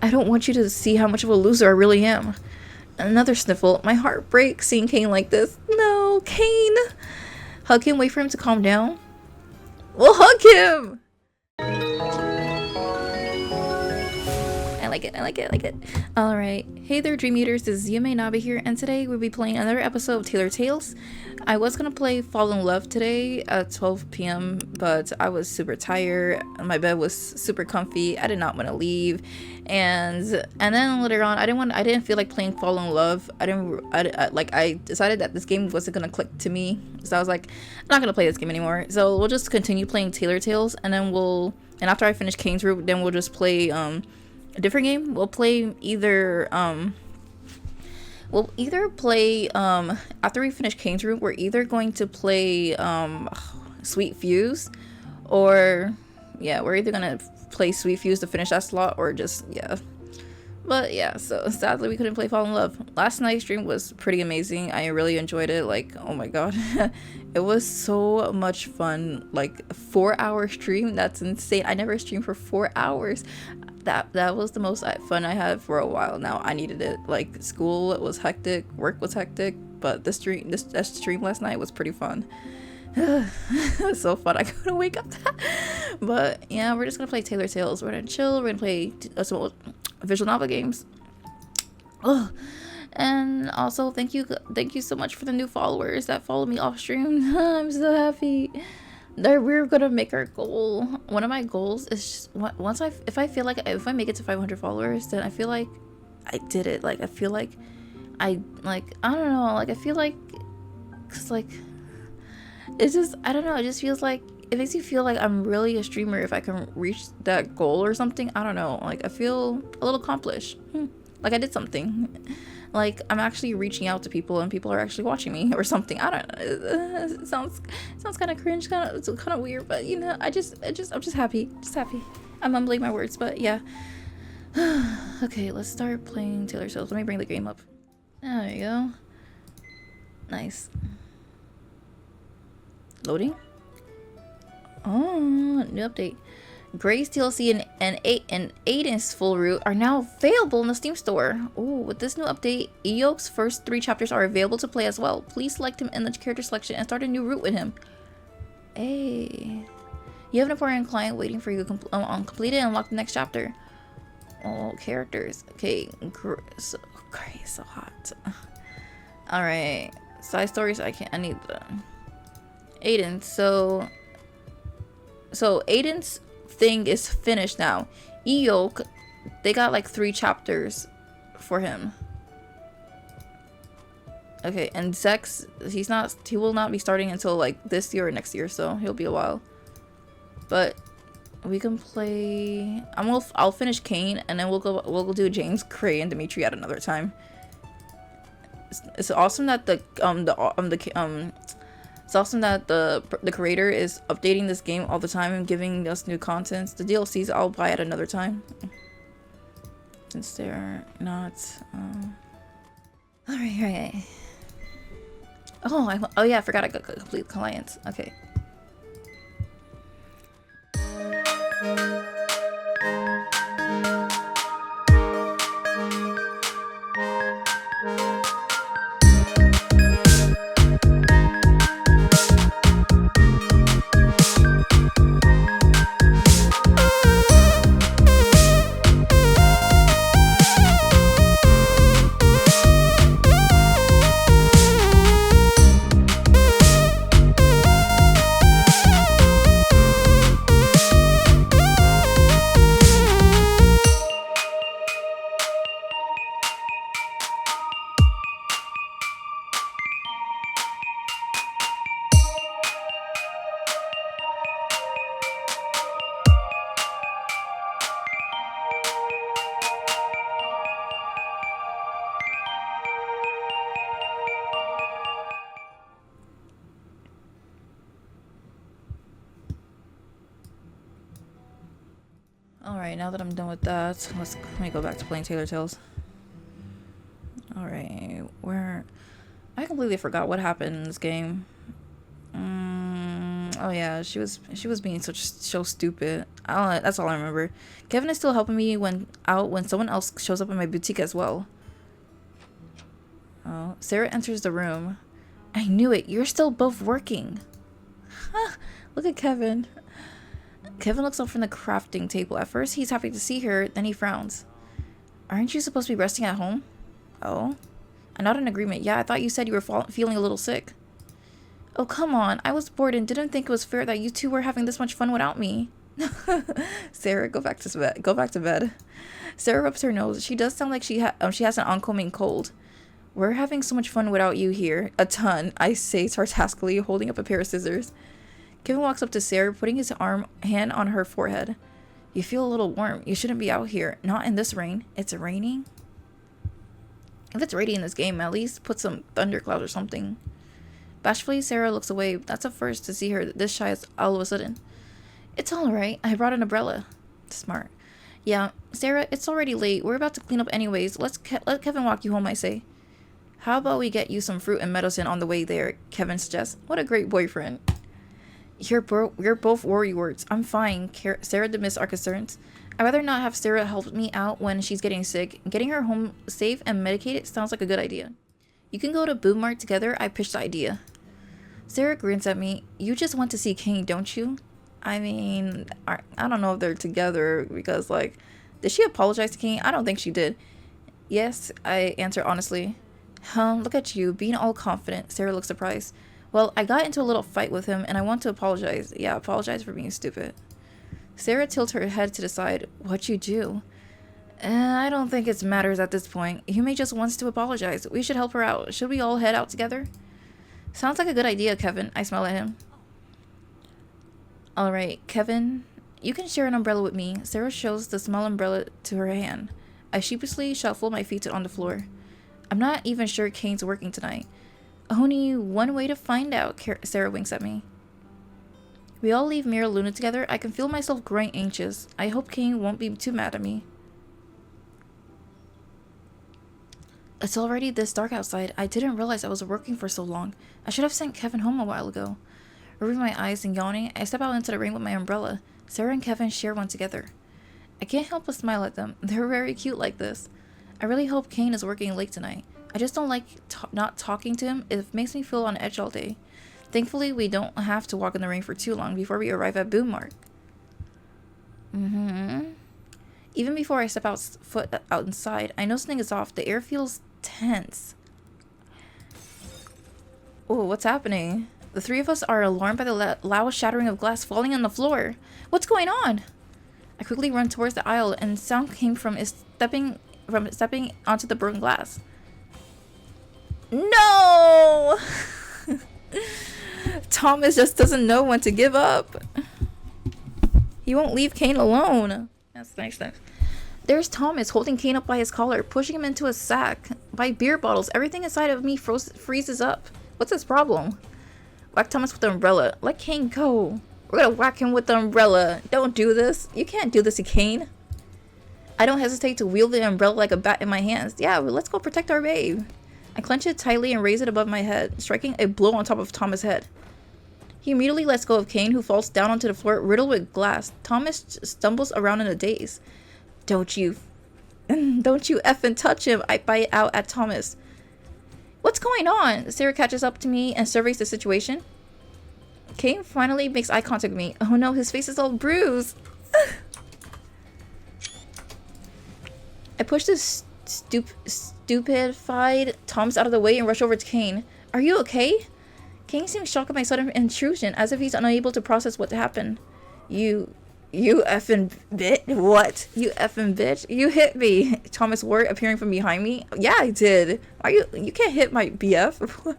I don't want you to see how much of a loser I really am. Another sniffle. My heart breaks seeing Cain like this. No, Cain. Hug him, wait for him to calm down. We'll hug him. I like it, I like it, I like it. Alright. Hey there, Dream Eaters. This is Yume Nabi here, and today we'll be playing another episode of Tailor Tales. I was gonna play Fall in Love today at 12 p.m, but I was super tired. My bed was super comfy. I did not want to leave. And then later on, I didn't feel like playing Fall in Love. I decided that this game wasn't gonna click to me. So I was like, I'm not gonna play this game anymore. So we'll just continue playing Tailor Tales, and then after I finish Cain's route, then we'll just play a different game. We'll play either after we finish Cain's route, we're either going to play Sweet Fuse, or yeah, we're either gonna play Sweet Fuse to finish that slot, or just but yeah, so sadly we couldn't play Fall in Love. Last night's stream was pretty amazing. I really enjoyed it. Like, oh my god. It was so much fun. Like, 4-hour stream, that's insane. I never streamed for 4 hours. That was the most fun I had for a while now. I needed it. Like, school was hectic, work was hectic, but this stream last night was pretty fun. It was so fun. I couldn't wake up. But yeah, we're just gonna play Tailor Tales. We're gonna chill. We're gonna play some visual novel games. Oh, and also thank you so much for the new followers that follow me off stream. I'm so happy. We're gonna make our goal. One of my goals is just if I make it to 500 followers, then I feel like I did it. Like, I feel like I don't know. Like, I feel like, cause like, it's just, I don't know. It just feels like, it makes me feel like I'm really a streamer if I can reach that goal or something. I don't know. Like, I feel a little accomplished. Like I did something. Like, I'm actually reaching out to people and people are actually watching me or something. I don't know. It sounds kind of cringe, kind of weird, but you know, I'm just happy. Just happy. I'm mumbling my words, but yeah. Okay, let's start playing Tailor Tales. Let me bring the game up. There you go. Nice. Loading. Oh, new update. Gray's DLC and Aiden's full route are now available in the Steam store. Ooh, with this new update, Eok's first 3 chapters are available to play as well. Please select him in the character selection and start a new route with him. Hey. You have an important client waiting for you to complete it and unlock the next chapter. Oh, characters. Okay, Gray is so hot. Alright. Side stories, I need them. Aiden, so Aiden's thing is finished now. Eok, they got like 3 chapters for him. Okay, and Zex, he will not be starting until like this year or next year, so he'll be a while. But we can play. I'll finish Cain, and then we'll do James, Cray, and Dimitri at another time. It's awesome that it's awesome that the creator is updating this game all the time and giving us new contents. The DLCs I'll buy at another time, since they're not. All right. Oh yeah, I forgot I got complete clients. Okay. Alright, now that I'm done with that, let me go back to playing Tailor Tales. Alright, I completely forgot what happened in this game. Oh yeah, she was being so stupid. That's all I remember. Kevin is still helping me when someone else shows up in my boutique as well. Oh, Sarah enters the room. I knew it. You're still both working. Look at Kevin. Kevin looks up from the crafting table. At first, he's happy to see her, then he frowns. Aren't you supposed to be resting at home? Oh. I'm not in agreement. Yeah, I thought you said you were feeling a little sick. Oh, come on. I was bored and didn't think it was fair that you two were having this much fun without me. Sarah, go back to bed. Go back to bed. Sarah rubs her nose. She does sound like she has an oncoming cold. We're having so much fun without you here. A ton, I say sarcastically, holding up a pair of scissors. Kevin walks up to Sarah, putting his hand on her forehead. You feel a little warm. You shouldn't be out here. Not in this rain. It's raining? If it's raining in this game, at least put some thunderclouds or something. Bashfully, Sarah looks away. That's a first to see her this shy all of a sudden. It's alright. I brought an umbrella. Smart. Yeah, Sarah, it's already late. We're about to clean up anyways. Let Kevin walk you home, I say. How about we get you some fruit and medicine on the way there, Kevin suggests. What a great boyfriend. You're both worrywart. I'm fine. Sarah dismissed our concerns. I'd rather not have Sarah help me out when she's getting sick. Getting her home safe and medicated sounds like a good idea. You can go to Boom Mart together. I pitched the idea. Sarah grins at me. You just want to see Cain, don't you? I mean, I don't know if they're together because, like, did she apologize to Cain? I don't think she did. Yes, I answer honestly. Look at you, being all confident. Sarah looks surprised. Well, I got into a little fight with him and I want to apologize. Yeah, apologize for being stupid. Sarah tilts her head to the side. What'd you do? I don't think it matters at this point. Yume just wants to apologize. We should help her out. Should we all head out together? Sounds like a good idea, Kevin. I smile at him. Alright, Kevin, you can share an umbrella with me. Sarah shows the small umbrella to her hand. I sheepishly shuffle my feet on the floor. I'm not even sure Cain's working tonight. Only one way to find out, Sarah winks at me. We all leave Mira Luna together. I can feel myself growing anxious. I hope Cain won't be too mad at me. It's already this dark outside. I didn't realize I was working for so long. I should have sent Kevin home a while ago. Rubbing my eyes and yawning, I step out into the rain with my umbrella. Sarah and Kevin share one together. I can't help but smile at them. They're very cute like this. I really hope Cain is working late tonight. I just don't like not talking to him. It makes me feel on edge all day. Thankfully, we don't have to walk in the rain for too long before we arrive at Boom Mart. Even before I step foot out inside, I know something is off. The air feels tense. Oh, what's happening? The three of us are alarmed by the loud shattering of glass falling on the floor. What's going on? I quickly run towards the aisle, and sound came from stepping onto the broken glass. No! Thomas just doesn't know when to give up. He won't leave Cain alone. That's nice. There's Thomas holding Cain up by his collar, pushing him into a sack. By beer bottles, everything inside of me freezes up. What's his problem? Whack Thomas with the umbrella. Let Cain go. We're gonna whack him with the umbrella. Don't do this. You can't do this to Cain. I don't hesitate to wield the umbrella like a bat in my hands. Yeah, well, let's go protect our babe. I clench it tightly and raise it above my head, striking a blow on top of Thomas' head. He immediately lets go of Cain, who falls down onto the floor, riddled with glass. Thomas stumbles around in a daze. Don't you effing touch him, I bite out at Thomas. What's going on? Sarah catches up to me and surveys the situation. Cain finally makes eye contact with me. Oh no, his face is all bruised. I push this stupefied Thomas out of the way and rush over to Cain. Are you okay? Cain seems shocked at my sudden intrusion, as if he's unable to process what happened. You effing bitch. What? You effing bitch. You hit me. Thomas Ward appearing from behind me. Yeah, I did. You can't hit my BF.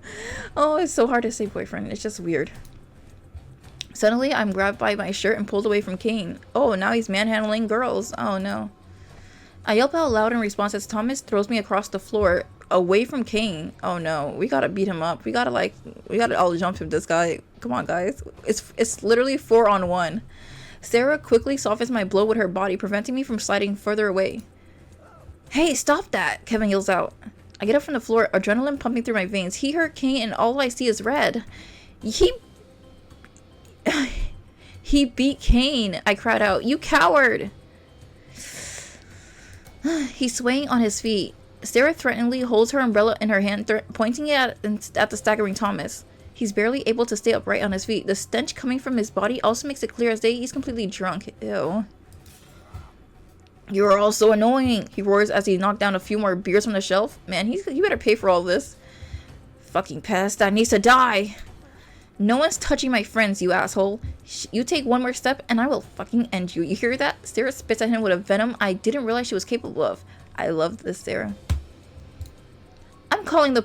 Oh, it's so hard to say boyfriend. It's just weird. Suddenly, I'm grabbed by my shirt and pulled away from Cain. Oh, now he's manhandling girls. Oh no. I yelp out loud in response as Thomas throws me across the floor, away from Cain. Oh no, we gotta beat him up. We gotta all jump him, this guy. Come on, guys. It's literally 4-on-1. Sarah quickly softens my blow with her body, preventing me from sliding further away. Hey, stop that! Kevin yells out. I get up from the floor, adrenaline pumping through my veins. He hurt Cain and all I see is red. He beat Cain, I cried out. You coward! He's swaying on his feet. Sarah threateningly holds her umbrella in her hand, pointing it at the staggering Thomas. He's barely able to stay upright on his feet. The stench coming from his body also makes it clear as day he's completely drunk. Ew. You're all so annoying, he roars as he knocked down a few more beers from the shelf. Man, he better pay for all this. Fucking pest, that needs to die. No one's touching my friends, you asshole. You take one more step and I will fucking end you. You hear that? Sarah spits at him with a venom I didn't realize she was capable of. I love this, Sarah. I'm calling the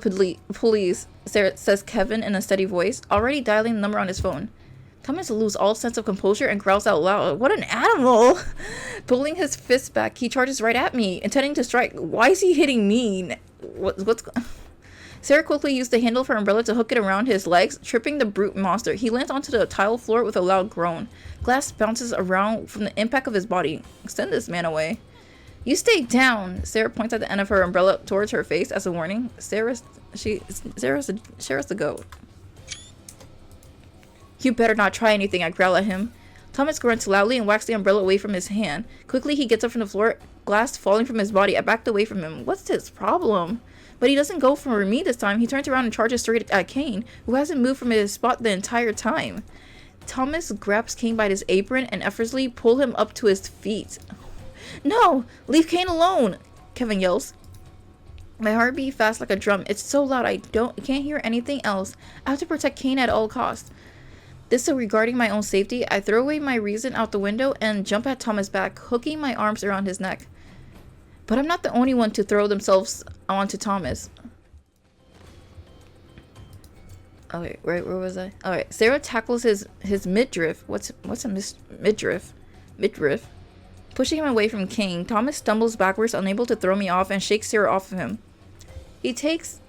police, Sarah says Kevin in a steady voice, already dialing the number on his phone. Thomas loses all sense of composure and growls out loud. What an animal! Pulling his fist back, he charges right at me, intending to strike. Why is he hitting me? What's Sarah quickly used the handle of her umbrella to hook it around his legs, tripping the brute monster. He lands onto the tile floor with a loud groan. Glass bounces around from the impact of his body. Send this man away. You stay down! Sarah points at the end of her umbrella towards her face as a warning. Sarah's the goat. You better not try anything, I growl at him. Thomas grunts loudly and whacks the umbrella away from his hand. Quickly, he gets up from the floor, glass falling from his body. I backed away from him. What's his problem? But he doesn't go for me this time. He turns around and charges straight at Cain, who hasn't moved from his spot the entire time. Thomas grabs Cain by his apron and effortlessly pulls him up to his feet. No! Leave Cain alone! Kevin yells. My heart beats fast like a drum. It's so loud I can't hear anything else. I have to protect Cain at all costs. Disregarding my own safety, I throw away my reason out the window and jump at Thomas' back, hooking my arms around his neck. But I'm not the only one to throw themselves onto Thomas. Okay, right, where was I? Alright, Sarah tackles his midriff. What's a midriff? Midriff. Pushing him away from Cain, Thomas stumbles backwards, unable to throw me off, and shakes Sarah off of him. He takes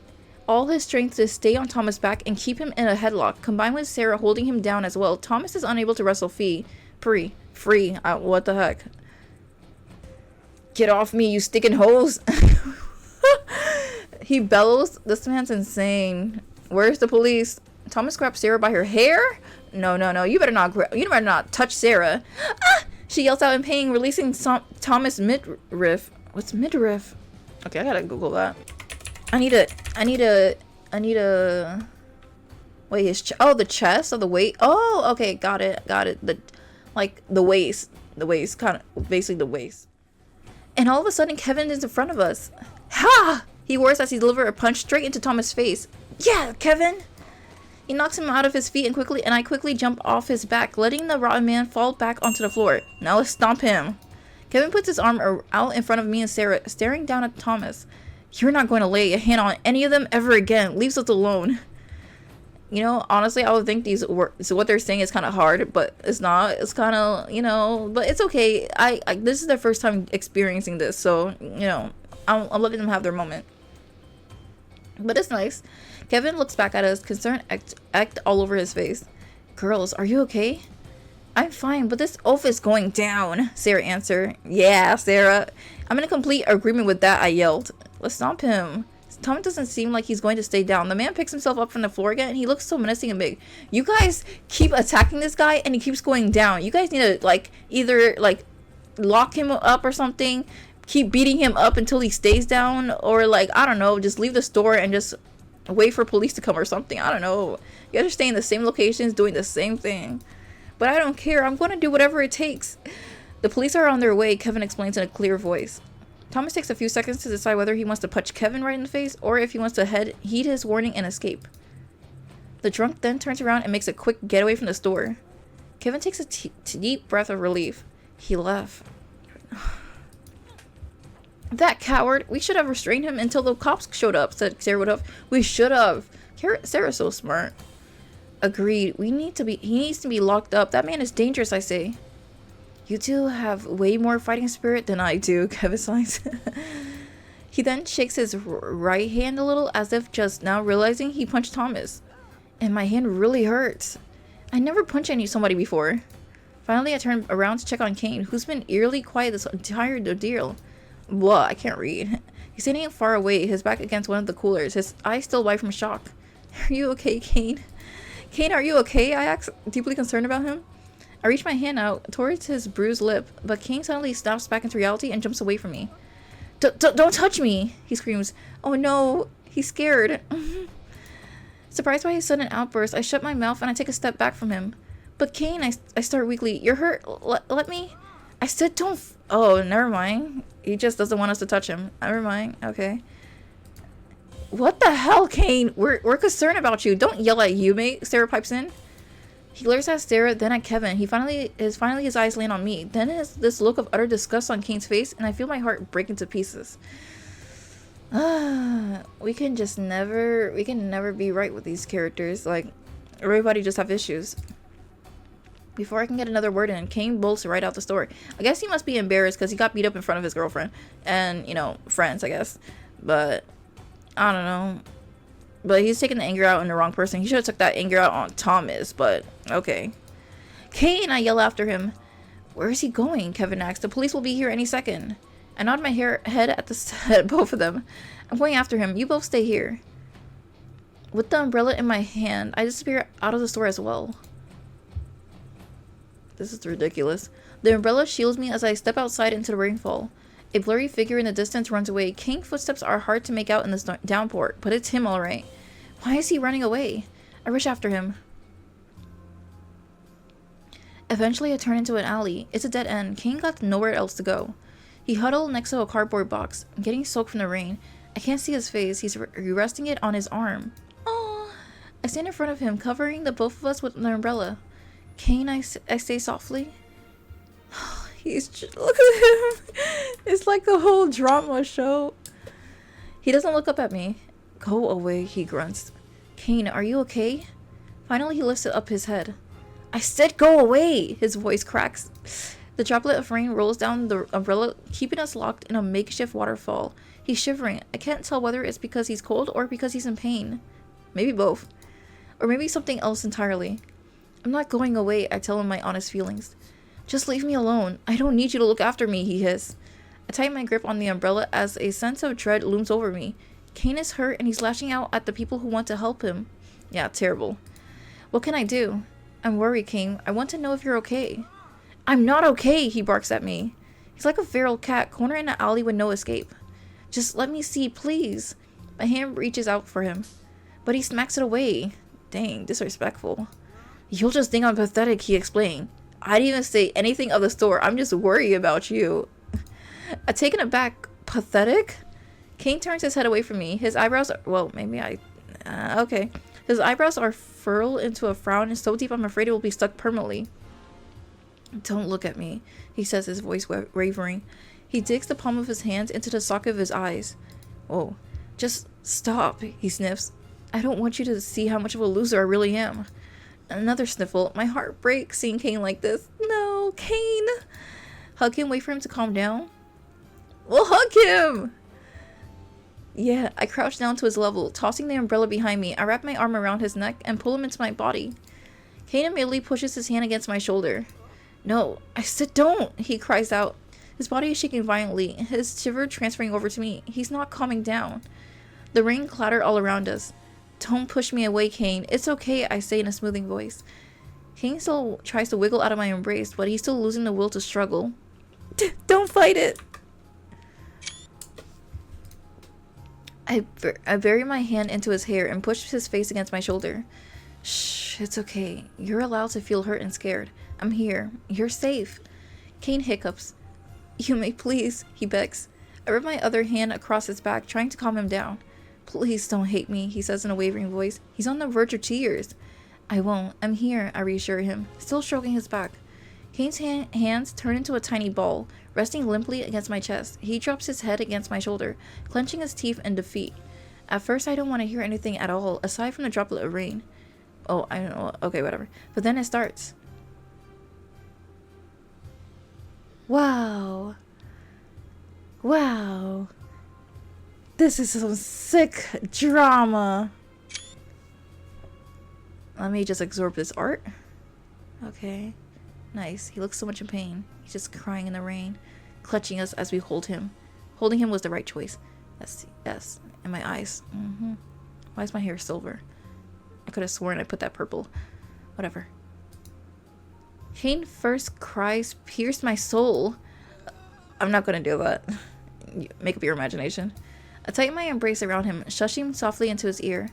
all his strength to stay on Thomas' back and keep him in a headlock, combined with Sarah holding him down as well. Thomas is unable to wrestle free. What the heck? Get off me, you sticking hoes! He bellows. This man's insane. Where's the police? Thomas grabs Sarah by her hair. No. You better not touch Sarah. Ah! She yells out in pain, releasing Thomas' midriff. What's midriff? Okay, I gotta Google that. I need a. Wait, the chest or the waist? Oh, okay, got it. The waist, kind of basically the waist. And all of a sudden, Kevin is in front of us. Ha! He roars as he delivers a punch straight into Thomas' face. Yeah, Kevin! He knocks him out of his feet and I quickly jump off his back, letting the rotten man fall back onto the floor. Now let's stomp him. Kevin puts his arm out in front of me and Sarah, staring down at Thomas. You're not going to lay a hand on any of them ever again. Leave us alone. You know, honestly, I would think so what they're saying is kind of hard, but it's not. It's kind of, but it's okay. This is their first time experiencing this, so, I'm letting them have their moment. But it's nice. Kevin looks back at us, concerned act all over his face. Girls, are you okay? I'm fine, but this oaf is going down, Sarah answered. Yeah, Sarah. I'm in complete agreement with that, I yelled. Let's stomp him. Tom doesn't seem like he's going to stay down. The man picks himself up from the floor again, and he looks so menacing and big. You guys keep attacking this guy, and he keeps going down. You guys need to, either, lock him up or something. Keep beating him up until he stays down. Or, I don't know, just leave the store and just wait for police to come or something. I don't know. You guys are staying in the same locations, doing the same thing. But I don't care. I'm going to do whatever it takes. The police are on their way, Kevin explains in a clear voice. Thomas takes a few seconds to decide whether he wants to punch Kevin right in the face or if he wants to heed his warning and escape. The drunk then turns around and makes a quick getaway from the store. Kevin takes a deep breath of relief. He left. That coward! We should have restrained him until the cops showed up, said Sarah Woodhuff. We should have. Sarah's so smart. Agreed. He needs to be locked up. That man is dangerous, I say. You two have way more fighting spirit than I do, Kevin sighs. He then shakes his right hand a little as if just now realizing he punched Thomas. And my hand really hurts. I never punched somebody before. Finally, I turn around to check on Cain, who's been eerily quiet this entire ordeal. Blah, I can't read. He's standing far away, his back against one of the coolers, his eyes still wide from shock. Are you okay, Cain? Cain, are you okay? I asked, deeply concerned about him. I reach my hand out towards his bruised lip, but Cain suddenly snaps back into reality and jumps away from me. Don't touch me! He screams. Oh no, he's scared. Surprised by his sudden outburst, I shut my mouth and I take a step back from him. But Cain, I start weakly. You're hurt. Let me. I said don't. Oh, never mind. He just doesn't want us to touch him. Never mind. Okay. What the hell, Cain? We're concerned about you. Don't yell at Yume, Sarah pipes in. He glares at Sarah, then at Kevin. Finally his eyes land on me. Then this look of utter disgust on Cain's face, and I feel my heart break into pieces. We can never be right with these characters. Like, everybody just have issues. Before I can get another word in, Cain bolts right out the store. I guess he must be embarrassed because he got beat up in front of his girlfriend. And, you know, friends, I guess. But I don't know. But he's taking the anger out on the wrong person. He should have took that anger out on Thomas, but okay. Cain, I yell after him. Where is he going? Kevin asks. The police will be here any second. I nod my head at both of them. I'm going after him. You both stay here. With the umbrella in my hand, I disappear out of the store as well. This is ridiculous. The umbrella shields me as I step outside into the rainfall. A blurry figure in the distance runs away. Cain's footsteps are hard to make out in this downpour, but it's him all right. Why is he running away? I rush after him. Eventually, I turn into an alley. It's a dead end. Cain got nowhere else to go. He huddled next to a cardboard box, getting soaked from the rain. I can't see his face. He's resting it on his arm. Oh! I stand in front of him, covering the both of us with an umbrella. Cain, I say softly. He's just, look at him. It's like a whole drama show. He doesn't look up at me. Go away, he grunts. Cain, are you okay? Finally, he lifts up his head. I said go away! His voice cracks. The droplet of rain rolls down the umbrella, keeping us locked in a makeshift waterfall. He's shivering. I can't tell whether it's because he's cold or because he's in pain. Maybe both. Or maybe something else entirely. I'm not going away, I tell him my honest feelings. Just leave me alone. I don't need you to look after me, he hisses. I tighten my grip on the umbrella as a sense of dread looms over me. Cain is hurt and he's lashing out at the people who want to help him. Yeah, terrible. What can I do? I'm worried, Cain. I want to know if you're okay. I'm not okay, he barks at me. He's like a feral cat cornered in an alley with no escape. Just let me see, please. My hand reaches out for him, but he smacks it away. Dang, disrespectful. You'll just think I'm pathetic, he explained. I didn't even say anything of the store. I'm just worried about you. Taken aback, pathetic? Cain turns his head away from me. His eyebrows are, well, maybe okay. His eyebrows are furrowed into a frown and so deep I'm afraid it will be stuck permanently. Don't look at me, he says, his voice wavering. He digs the palm of his hands into the socket of his eyes. Oh, just stop, he sniffs. I don't want you to see how much of a loser I really am. Another sniffle. My heart breaks seeing Cain like this. No, Cain. Hug him, wait for him to calm down. Well, hug him! Yeah, I crouch down to his level, tossing the umbrella behind me. I wrap my arm around his neck and pull him into my body. Cain immediately pushes his hand against my shoulder. No, I said don't, he cries out. His body is shaking violently, his shiver transferring over to me. He's not calming down. The rain clatters all around us. Don't push me away, Cain. It's okay, I say in a smoothing voice. Cain still tries to wiggle out of my embrace, but he's still losing the will to struggle. Don't fight it! I bury my hand into his hair and push his face against my shoulder. Shh, it's okay. You're allowed to feel hurt and scared. I'm here. You're safe. Cain hiccups. Yume, please, he begs. I rub my other hand across his back, trying to calm him down. Please don't hate me, he says in a wavering voice. He's on the verge of tears. I won't. I'm here, I reassure him, still stroking his back. Cain's hands turn into a tiny ball, resting limply against my chest. He drops his head against my shoulder, clenching his teeth in defeat. At first, I don't want to hear anything at all, aside from the droplet of rain. Oh, I don't know. Okay, whatever. But then it starts. Wow. Wow. This is some sick drama. Let me just absorb this art. Okay. Nice. He looks so much in pain. He's just crying in the rain, clutching us as we hold him. Holding him was the right choice. Yes. And my eyes. Why is my hair silver? I could have sworn I put that purple. Whatever. Cain first cries pierced my soul. I'm not gonna do that. Make up your imagination. I tighten my embrace around him, shushing softly into his ear.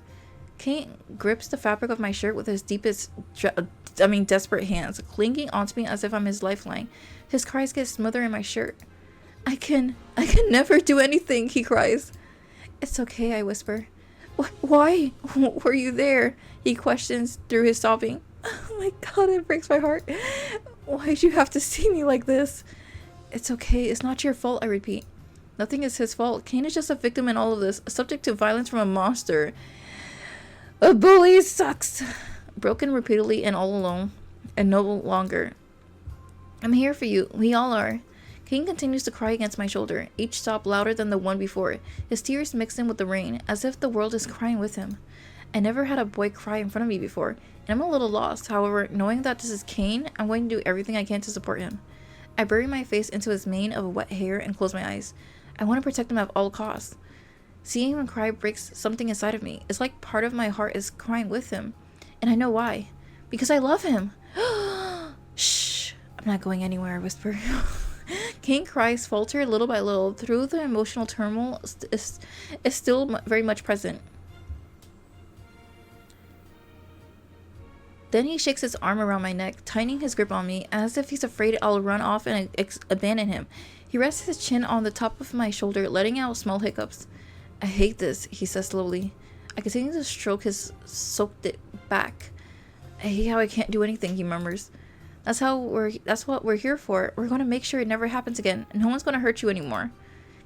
Cain grips the fabric of my shirt with his desperate hands, clinging onto me as if I'm his lifeline. His cries get smothered in my shirt. I can never do anything, he cries. It's okay, I whisper. Why were you there? He questions through his sobbing. Oh my god, it breaks my heart. Why'd you have to see me like this? It's okay, it's not your fault, I repeat. Nothing is his fault. Cain is just a victim in all of this, subject to violence from a monster. A bully sucks. Broken repeatedly and all alone, and no longer. I'm here for you. We all are. Cain continues to cry against my shoulder, each sob louder than the one before. His tears mix in with the rain, as if the world is crying with him. I never had a boy cry in front of me before, and I'm a little lost. However, knowing that this is Cain, I'm going to do everything I can to support him. I bury my face into his mane of wet hair and close my eyes. I want to protect him at all costs. Seeing him cry breaks something inside of me. It's like part of my heart is crying with him. And I know why. Because I love him. Shh. I'm not going anywhere, I whisper. Cain cries falter little by little through the emotional turmoil is still very much present. Then he shakes his arm around my neck, tightening his grip on me as if he's afraid I'll run off and abandon him. He rests his chin on the top of my shoulder, letting out small hiccups. I hate this, he says slowly. I continue to stroke his soaked it back. I hate how I can't do anything, he murmurs. That's what we're here for. We're going to make sure it never happens again. No one's going to hurt you anymore.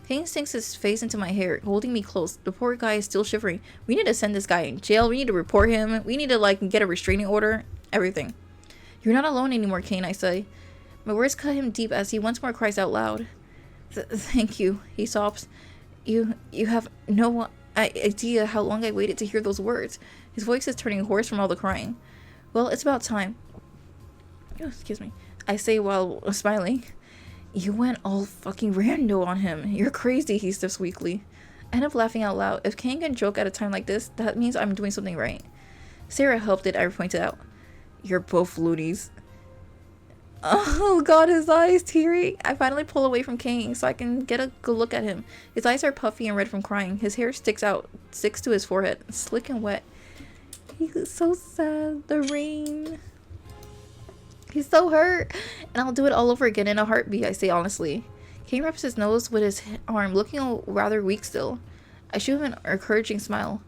Cain sinks his face into my hair, holding me close. The poor guy is still shivering. We need to send this guy in jail. We need to report him. We need to, get a restraining order. Everything. You're not alone anymore, Cain, I say. My words cut him deep as he once more cries out loud. Thank you, he sobs. You have no idea how long I waited to hear those words. His voice is turning hoarse from all the crying. Well, it's about time. Oh, excuse me. I say while smiling. You went all fucking rando on him. You're crazy, he sniffs weakly. I end up laughing out loud. If Cain can joke at a time like this, that means I'm doing something right. Sarah helped it, I pointed out. You're both loonies. Oh god, his eyes teary. I finally pull away from Cain so I can get a good look at him. His eyes are puffy and red from crying. His hair sticks to his forehead, slick and wet. He's so sad. The rain. He's so hurt. And I'll do it all over again in a heartbeat, I say honestly. Cain wraps his nose with his arm, looking rather weak still. I shoot him an encouraging smile.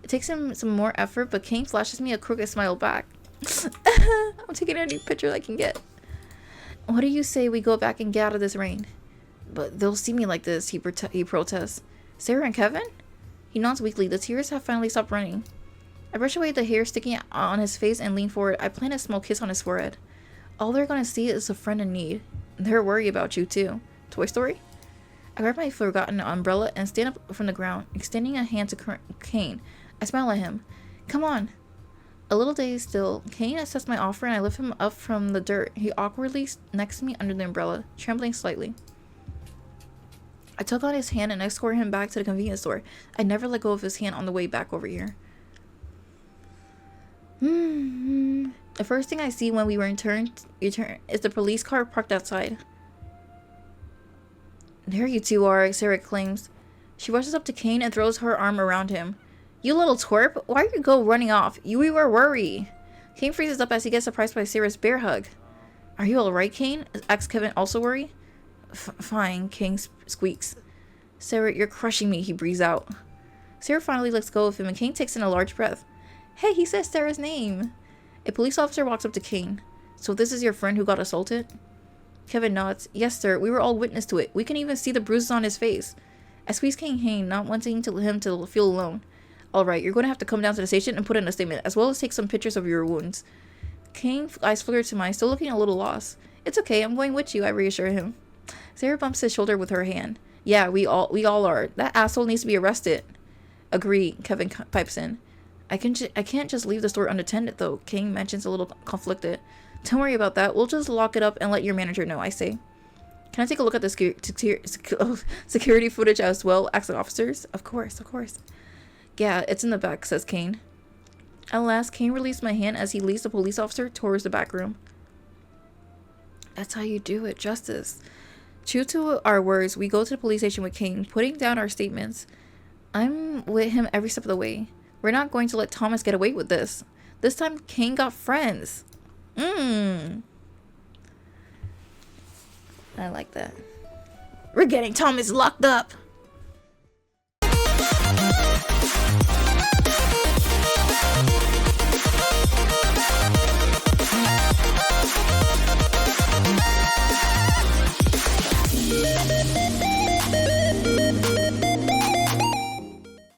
It takes him some more effort, but Cain flashes me a crooked smile back. I'm taking any picture I can get. What do you say we go back and get out of this rain? But they'll see me like this, he protests. Sarah and Kevin? He nods weakly. The tears have finally stopped running. I brush away the hair sticking on his face and lean forward. I plant a small kiss on his forehead. All they're gonna see is a friend in need. They're worried about you too. Toy Story? I grab my forgotten umbrella and stand up from the ground, extending a hand to Cain. I smile at him. Come on. A little dazed still, Cain accepts my offer and I lift him up from the dirt. He awkwardly next to me under the umbrella, trembling slightly. I tug on his hand and escort him back to the convenience store. I never let go of his hand on the way back over here. The first thing I see when we return is the police car parked outside. There you two are, Sarah exclaims. She rushes up to Cain and throws her arm around him. You little twerp, why are you running off? We were worried. Cain freezes up as he gets surprised by Sarah's bear hug. Are you alright, Cain? Asks Kevin, also worried. Fine, Cain squeaks. Sarah, you're crushing me, he breathes out. Sarah finally lets go of him and Cain takes in a large breath. Hey, he says Sarah's name. A police officer walks up to Cain. So this is your friend who got assaulted? Kevin nods. Yes, sir, we were all witness to it. We can even see the bruises on his face. I squeeze Cain's hand, not wanting him to feel alone. Alright, you're going to have to come down to the station and put in a statement, as well as take some pictures of your wounds. Cain's eyes flicker to mine, still looking a little lost. It's okay, I'm going with you, I reassure him. Sarah bumps his shoulder with her hand. Yeah, we all are. That asshole needs to be arrested. Agree, Kevin pipes in. I can't just leave the store unattended, though, Cain mentions a little conflicted. Don't worry about that, we'll just lock it up and let your manager know, I say. Can I take a look at the security footage as well? Ask the officers. Of course. Yeah, it's in the back, says Cain. At last, Cain released my hand as he leads the police officer towards the back room. That's how you do it, justice. True to our words, we go to the police station with Cain, putting down our statements. I'm with him every step of the way. We're not going to let Thomas get away with this. This time, Cain got friends. I like that. We're getting Thomas locked up.